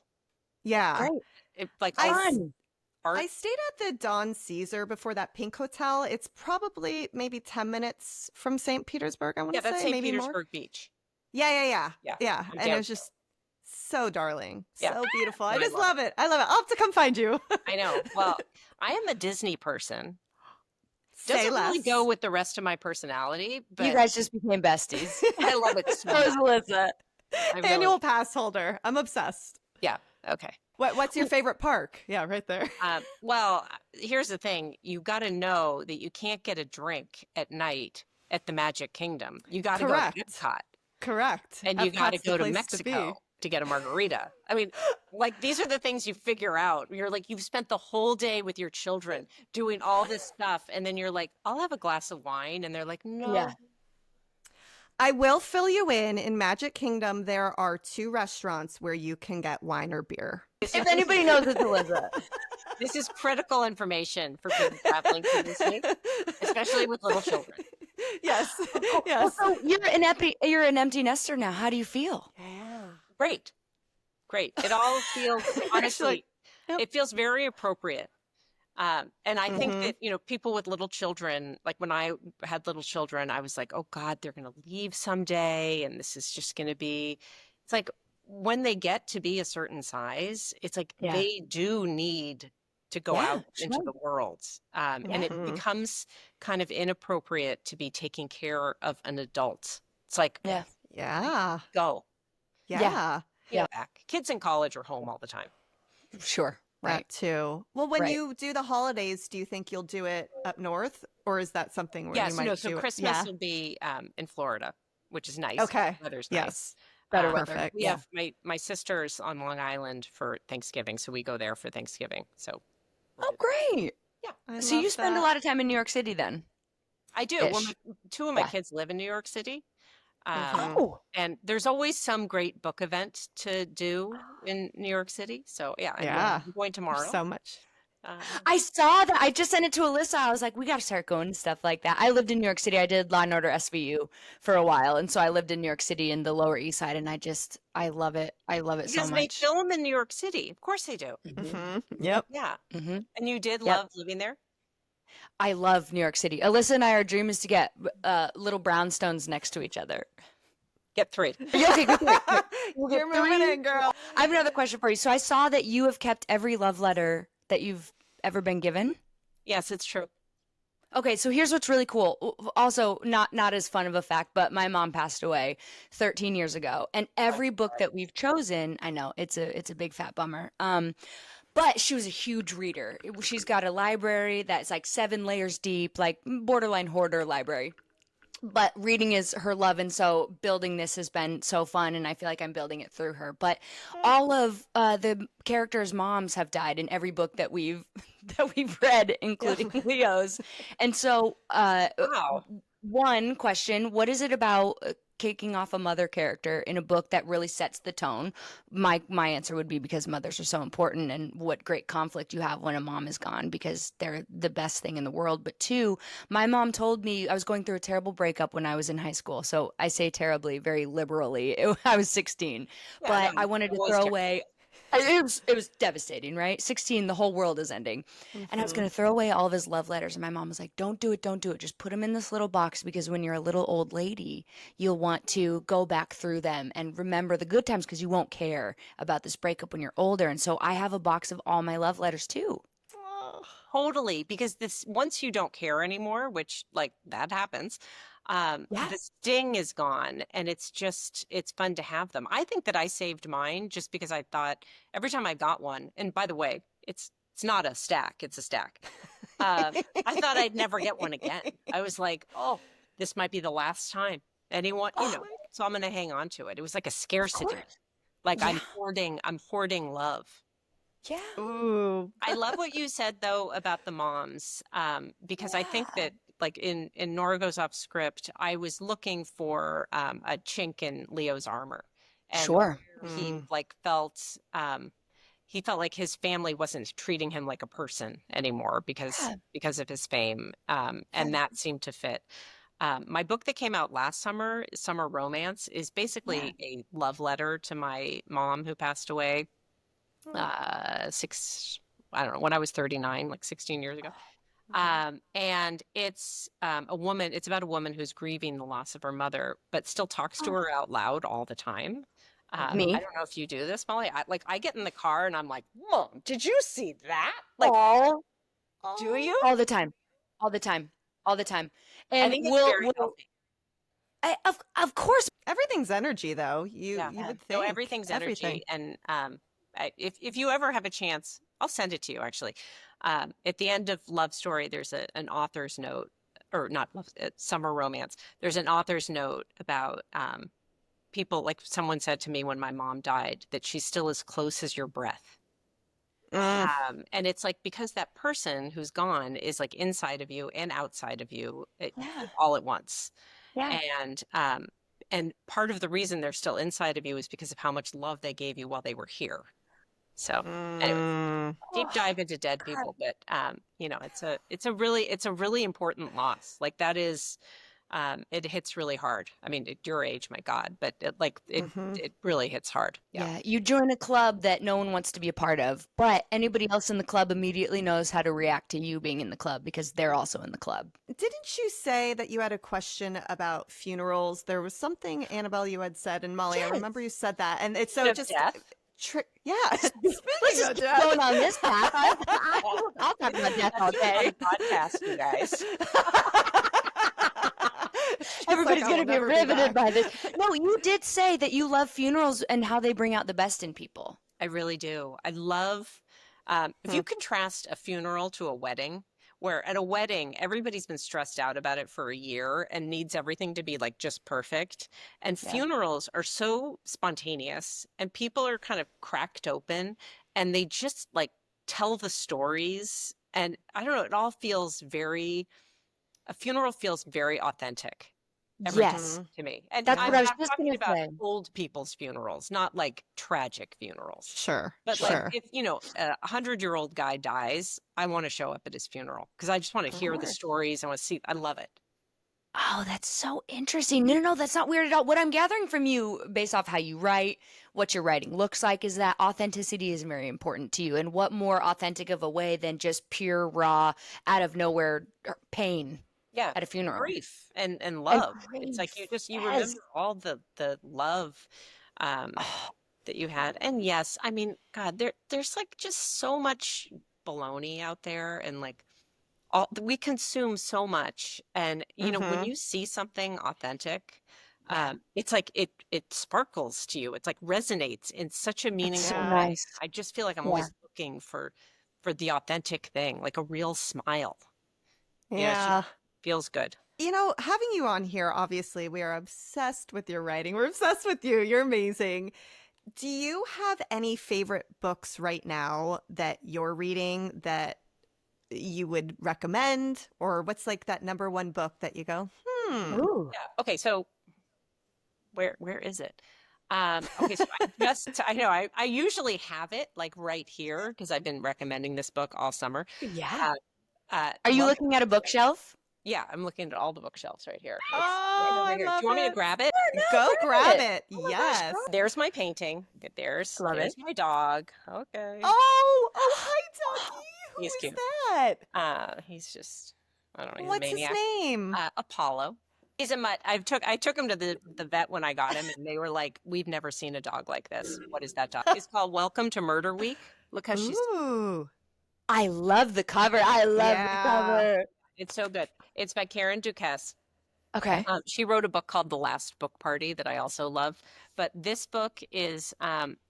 Yeah. Great. Like I all s- Fun. I art. stayed at the Don Caesar before that Pink Hotel. It's probably maybe 10 minutes from St. Petersburg, I want Yeah, to that's say, St. maybe more. Petersburg Beach. Yeah. Yeah, Yeah. I'm And it down. was just so darling, Yeah, so beautiful. I no, I just love it. love it. I love it. I'll have to come find you. I know. Well, I am a Disney person. Say Doesn't really go less. with the rest of my personality, You but guys just became besties. I love it so So is much. Alyssa. I really, Annual pass holder. I'm obsessed. yeah, okay. What's your favorite park? Yeah, right there. Well, here's the thing. You got to know that you can't get a drink at night at the Magic Kingdom. You got to go to Correct. Epcot, Correct. and you got to Epcot's the go to place to Mexico be. to get a margarita. I mean, like these are the things you figure out. You're like, you've spent the whole day with your children doing all this stuff, and then you're like, I'll have a glass of wine, and they're like, no. Yeah. I will fill you in. In Magic Kingdom, there are 2 restaurants where you can get wine or beer. This If is, anybody knows, it's Alyssa. this is critical information for people traveling to Disney, especially with little children. Yes. Well, Yes. so you're an empty nester now. How do you feel? Great. Great. It all feels, honestly, Yep. it feels very appropriate. And I think Mhm. that, people with little children, like when I had little children, I was like, oh God, they're going to leave someday. And this is just going to be, it's like when they get to be a certain size, it's like Yeah. they do need to go Yeah, out into sure. the world. And it Mhm. becomes kind of inappropriate to be taking care of an adult. It's like, Yeah. Yeah. go. Yeah. Yeah. Back. Kids in college are home all the time. Sure. Right. That too. Well, when Right. you do the holidays, do you think you'll do it up north, or is that something where you Yes, might no, so do it? Christmas Yeah. will be in Florida, which is nice. Okay. Weather's nice. Yes. Better Um, weather. Perfect. We Yeah. have my sister's on Long Island for Thanksgiving, so we go there for Thanksgiving. So we'll Oh, do that. great. Yeah, I So you love spend a that. lot of time in New York City then? I do. Well, Ish. two of my Yeah. kids live in New York City, Mhm. Oh, and there's always some great book event to do in New York City. So yeah, Yeah. I'm going There's tomorrow. so much. I saw that. I just sent it to Alyssa. I was like, we got to start going to stuff like that. I lived in New York City. I did Law and Order SVU for a while. And so I lived in New York City in the Lower East Side. And I love it. I love it so Because they much. film in New York City. Of course they do. Mhm. Yep. Yeah. Mm-hmm. And you did Yep. love living there? I love New York City. Alyssa and I, our dream is to get little brownstones next to each other. Get 3. Yeah, okay, good. We'll get You're moving 3. in, girl. I have another question for you. So I saw that you have kept every love letter that you've ever been given. Yes, it's true. Okay, so here's what's really cool. Also, not as fun of a fact, but my mom passed away 13 years ago, and every book that we've chosen, I know it's a big fat bummer. But she was a huge reader. She's got a library that's like 7 layers deep, like borderline hoarder library. But reading is her love, and so building this has been so fun, and I feel like I'm building it through her. But all of the characters' moms have died in every book that we've read, including Leo's. And so, Wow. one question: what is it about kicking off a mother character in a book that really sets the tone? My answer would be because mothers are so important, and what great conflict you have when a mom is gone, because they're the best thing in the world. But 2, my mom told me I was going through a terrible breakup when I was in high school. So I say terribly, very liberally. I was 16, Yeah, but no, I wanted it to was throw terrible. away. It was devastating, right? 16, the whole world is ending. And I was Mhm. going to throw away all of his love letters. And my mom was like, don't do it. Don't do it. Just put them in this little box, because when you're a little old lady, you'll want to go back through them and remember the good times, because you won't care about this breakup when you're older. And so I have a box of all my love letters too. Oh. Totally, because this once you don't care anymore, which like that happens, Yeah. the sting is gone, and it's fun to have them. I think that I saved mine just because I thought every time I got one, and by the way, it's not a stack, it's a stack. I thought I'd never get one again. I was like, oh, this might be the last time anyone, so I'm going to hang on to it. It was like a scarcity, course. like Yeah. I'm hoarding love. Yeah. Ooh. I love what you said though about the moms, because I think that like in Nora Goes Off Script, I was looking for a chink in Leo's armor, and Sure. he Mm. like he felt like his family wasn't treating him like a person anymore Yeah. because of his fame, Yeah. and that seemed to fit. My book that came out last summer, Summer Romance, is Yeah. basically a love letter to my mom who passed away six, I don't know, when I was 39, like 16 years ago. And it's about a woman who's grieving the loss of her mother, but still talks to Oh, her out loud all the time. I me? don't know if you do this, Molly. I get in the car and I'm like, Mom, did you see that? Like, All, do Oh. you? all the time. All the time. All the time. I And think it's very healthy. of course. Everything's energy, though. You Yeah. you would No, think everything's everything. energy. And if you ever have a chance, I'll send it to you actually. At the end of Love Story, there's an author's note, or not love, Summer Romance. There's an author's note about people, like someone said to me when my mom died, that she's still as close as your breath. Mm. And it's like because that person who's gone is like inside of you and outside of you Yeah. all at once. Yeah. And part of the reason they're still inside of you is because of how much love they gave you while they were here. So anyways, Mm. deep Oh, dive into dead God. people, but it's a really important loss. Like that is it hits really hard. I mean, at your age, my God, but Hmm. it really hits hard. Yeah. Yeah, you join a club that no one wants to be a part of, but anybody else in the club immediately knows how to react to you being in the club because they're also in the club. Didn't you say that you had a question about funerals? There was something, Annabelle, you had said, and Molly, I Yes. remember you said that, and it's Speaking so of just death, yeah. Let's Speaking just of keep death. going on this path. I'll talk about death all that's on day. the podcast, you guys. She's like, Everybody's I going will to be never be riveted back. by this. No, you did say that you love funerals and how they bring out the best in people. I really do. I love, if Hmm. you contrast a funeral to a wedding, where at a wedding, everybody's been stressed out about it for a year and needs everything to be like just perfect. And Yeah. funerals are so spontaneous and people are kind of cracked open and they just like tell the stories. And I don't know, a funeral feels very authentic every time Yes. Hmm. to me. And That's I'm, what I was I'm just talking going to about say. old people's funerals, not like tragic funerals. Sure, But like sure. if, a 100-year-old guy dies, I want to show up at his funeral because I just want to Of hear the course. stories. I want to see, I love it. Oh, that's so interesting. No, no, no, that's not weird at all. What I'm gathering from you, based off how you write, what your writing looks like, is that authenticity is very important to you. And what more authentic of a way than just pure, raw, out of nowhere pain Yeah. at a And funeral? grief and And love. It's like grief. you Yes. remember all the love um Oh, that you had. And yes, I mean, God, there's like just so much baloney out there and like we consume so much. And when Hmm. you see something authentic, yeah. it's like it sparkles to you. It's like resonates in such a That's so meaningful Yeah. way. nice. I just feel like I'm Yeah. always looking for the authentic thing, like a real smile. It just Yeah. feels good. Having you on here, obviously, we are obsessed with your writing. We're obsessed with you. You're amazing. Do you have any favorite books right now that you're reading that you would recommend? Or what's like that number one book that you go, hmm? Ooh. Yeah. Okay. So where is it? Okay. So I know I usually have it like right here because I've been recommending this book all summer. Yeah. Uh, Are you Love. looking at a bookshelf? Yeah, I'm looking at all the bookshelves right here. It's right Oh, over I here. Do love you want me to it. grab it? No, Go grab grab it. it. Oh my gosh, Yes. grab There's my painting. There's Love it. there's my dog. Okay. Oh, hi, Doggy. He's Who is cute. that? He's just I don't know, he's a What's his maniac. name? Apollo. He's a mutt. I took him to the vet when I got him, and they were like, "We've never seen a dog like this. What is that dog?" It's called Welcome to Murder Week. Look how she's. Ooh. I love the cover. I love the Yeah. cover. It's so good. It's by Karen Duquesne. Okay. She wrote a book called The Last Book Party that I also love. But this book is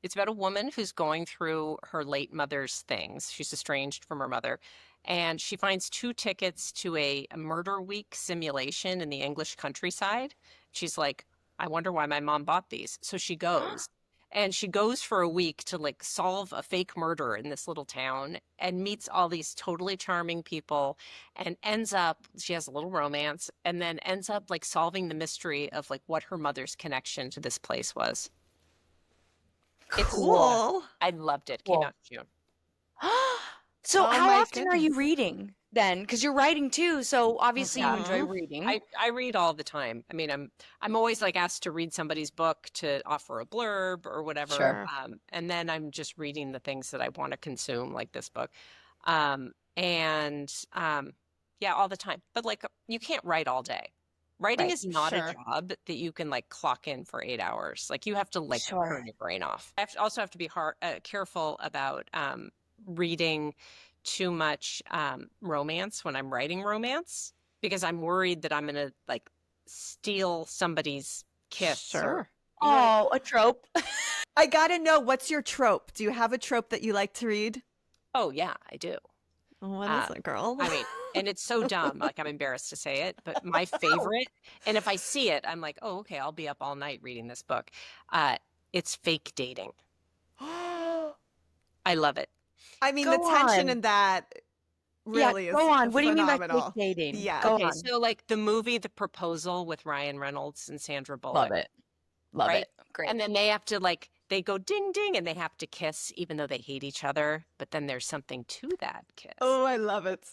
it's about a woman who's going through her late mother's things. She's estranged from her mother. And she finds two tickets to a murder week simulation in the English countryside. She's like, I wonder why my mom bought these. So she goes. And she goes for a week to like solve a fake murder in this little town and meets all these totally charming people and ends up, she has a little romance and then ends up like solving the mystery of like what her mother's connection to this place was. It's Cool. I loved it. Came Cool. out in June. So Oh how my often are you goodness. reading then? Because you're writing too, so obviously you enjoy Mhm. reading. I read all the time. I mean, I'm always like asked to read somebody's book to offer a blurb or whatever. Sure. And then I'm just reading the things that I want to consume, like this book. And yeah, all the time. But like you can't write all day. Writing Right. is not a Sure. job that you can like clock in for 8 hours. Like you have to like Sure. turn your brain off. Also have to be careful about reading too much romance when I'm writing romance because I'm worried that I'm gonna like steal somebody's kiss or Sure. you know what I- Oh, a trope. I gotta know, what's your trope? Do you have a trope that you like to read? oh yeah, I do. What Uh, is it, girl? I mean, and it's so dumb, like I'm embarrassed to say it, but my favorite, and if I see it, I'm like, oh, okay, I'll be up all night reading this book. It's fake dating. I love it. I mean, the Go tension on. in that Yeah, really is go on. What do you mean by fake phenomenal. dating? Yeah. Go Okay, on. so like the movie The Proposal with Ryan Reynolds and Sandra Love Bullock, it. Love right? it. Great. And then they have to like they go ding ding and they have to kiss even though they hate each other, but then there's something to that kiss. Oh, I love it.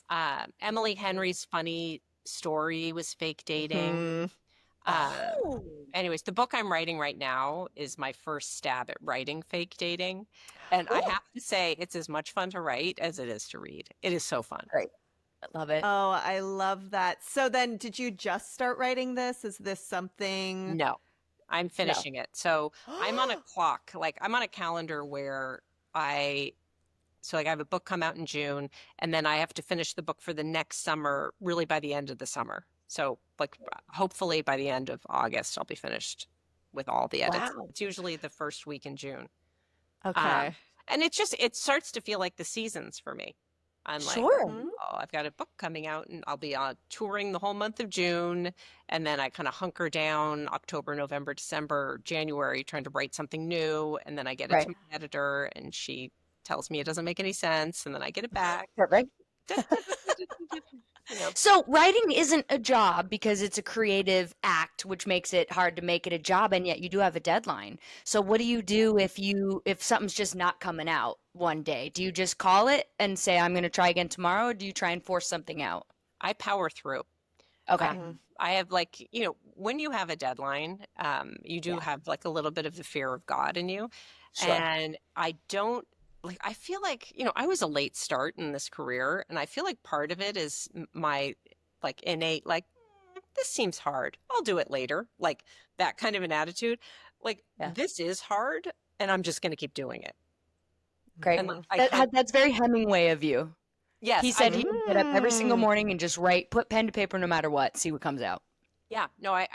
Emily Henry's funny story was fake dating. Mhm. Um, anyways, the book I'm writing right now is my first stab at writing fake dating. And I have to say, it's as much fun to write as it is to read. It is so fun. Great. I love it. Oh, I love that. So then, did you just start writing this? Is this something? No, I'm finishing it. So I'm on a clock, like I'm on a calendar where so like I have a book come out in June, and then I have to finish the book for the next summer, really by the end of the summer. So like hopefully by the end of August, I'll be finished with all the edits. Wow. It's usually the first week in June. Okay. And it starts to feel like the seasons for me. I'm like, Sure. Mhm. oh, I've got a book coming out and I'll be touring the whole month of June. And then I kind of hunker down October, November, December, January, trying to write something new. And then I get it Right. to my editor and she tells me it doesn't make any sense. And then I get it back. Perfect. You know, So writing isn't a job because it's a creative act, which makes it hard to make it a job, and yet you do have a deadline. So what do you do if something's just not coming out one day? Do you just call it and say, I'm going to try again tomorrow, or do you try and force something out? I power through. Okay. Mhm. I have like, when you have a deadline, you do Yeah. have like a little bit of the fear of God in you. Sure. And I don't like, I feel like, I was a late start in this career. And I feel like part of it is my like innate, like, this seems hard. I'll do it later. Like that kind of an attitude. Like, Yeah. this is hard and I'm just going to keep doing it. Great. And like, That's very Hemingway of you. yes, He said he would get up every single Mm. morning and just put pen to paper no matter what, see what comes out. yeah, no,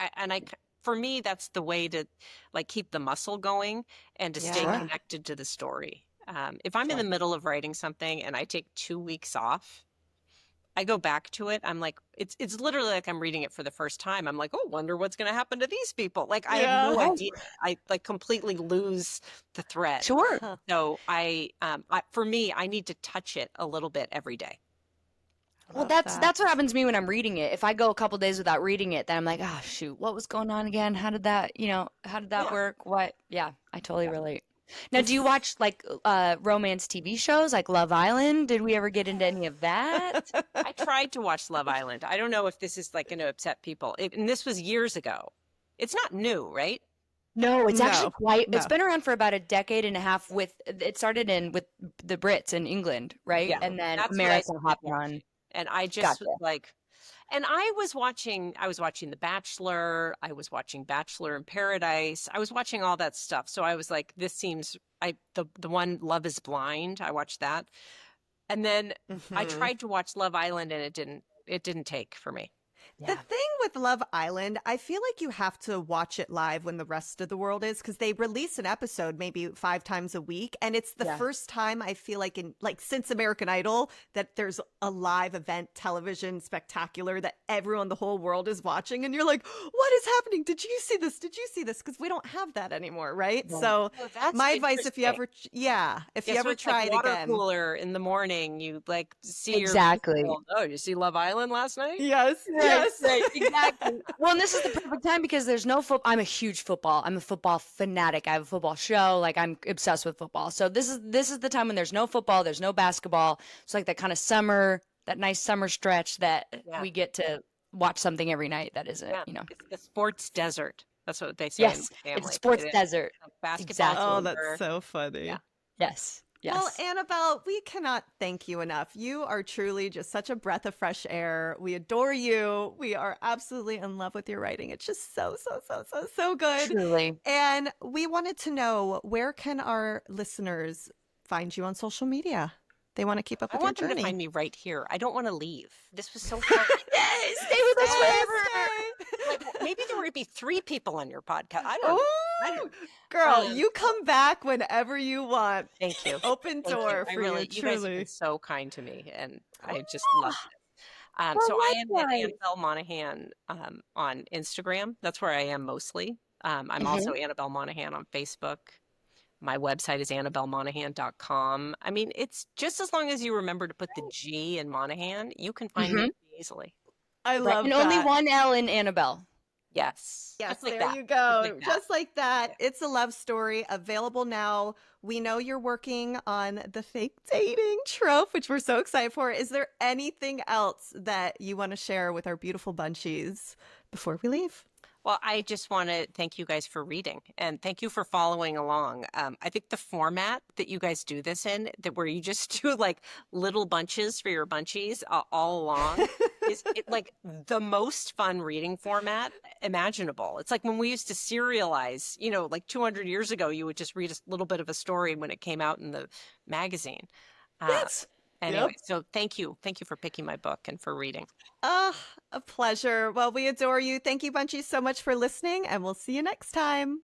for me, that's the way to like keep the muscle going and to stay Yeah. connected to the story. If I'm in the middle of writing something and I take 2 weeks off, I go back to it. I'm like, it's literally like I'm reading it for the first time. I'm like, oh, wonder what's going to happen to these people. Like I have no Yeah. idea. I like completely lose the thread. Sure. Huh. So for me, I need to touch it a little bit every day. Well, Love that's that. what happens to me when I'm reading it. If I go a couple days without reading it, then I'm like, oh shoot, what was going on again? How did that Yeah. work? What? Yeah, I totally relate. Now, do you watch like romance TV shows like Love Island? Did we ever get into any of that? I tried to watch Love Island. I don't know if this is like going to upset people. And this was years ago. It's not new, right? No, it's actually No, it's no. been around for about a decade and a half it started with the Brits in England, right? Yeah, And then that's what I America started hopped watching. on. And I just Gotcha. was like, and I was watching The Bachelor. I was watching Bachelor in Paradise. I was watching all that stuff. So I was like, this seems, the one Love is Blind. I watched that. And then I Mhm. tried to watch Love Island and it didn't take for me. The Yeah. thing with Love Island, I feel like you have to watch it live when the rest of the world is, because they release an episode maybe 5 times a week, and it's the Yeah. first time I feel like since American Idol that there's a live event television spectacular that everyone, the whole world is watching, and you're like, what is happening? Did you see this? Did you see this? Because we don't have that anymore, right? Right. So Oh, that's my advice, if you interesting. ever, if you Yeah, so ever it's try like it water again. cooler in the morning. You like see your Exactly. people. Oh, you see Love Island last night? Yes, Right, yes. right, exactly. Well, and this is the perfect time because there's no football. I'm a huge football. I'm a football fanatic. I have a football show. Like I'm obsessed with football. So this is the time when there's no football, there's no basketball. It's like that kind of summer, that nice summer stretch that Yeah, we get to watch something every night that isn't, yeah. you know. It's the sports desert. That's what they say in Yes, my it's family. sports It is. desert. Like basketball, Exactly. Oh, that's soccer. so funny. Yeah. Yes. Well, Yes. Annabelle, we cannot thank you enough. You are truly just such a breath of fresh air. We adore you. We are absolutely in love with your writing. It's just so good. Truly. And we wanted to know, where can our listeners find you on social media? They want to keep up I with your want them to journey. find me right here. I don't want to leave. This was so fun. Yay, stay with us Stay, forever. stay. Like maybe there would be 3 people on your podcast. I don't know. I Ooh, don't. girl, Um, you come back whenever you want. Thank you. Open Thank you. door I for really, you, you guys have truly. been so kind to me, and I just love Oh, it. well, So I am at likewise. Annabel Monaghan on Instagram. That's where I am mostly. I'm Mhm. also Annabel Monaghan on Facebook. My website is annabelmonaghan.com. I mean, it's just as long as you remember to put the G in Monaghan, you can find me Mhm. easily. I Right. love And only that. one L in Annabelle. Yes. Yes, Just like there that. you Just go. like that. Just like that. Yeah. It's a love story available now. We know you're working on the fake dating trope, which we're so excited for. Is there anything else that you want to share with our beautiful bunchies before we leave? Well, I just want to thank you guys for reading and thank you for following along. I think the format that you guys do this in, that where you just do like little bunches for your bunchies all along, is like the most fun reading format imaginable. It's like when we used to serialize, like 200 years ago, you would just read a little bit of a story when it came out in the magazine. Uh, Yes. anyway, so thank you. Thank you for picking my book and for reading. Ah, a pleasure. Well, we adore you. Thank you, bunchies, so much for listening, and we'll see you next time.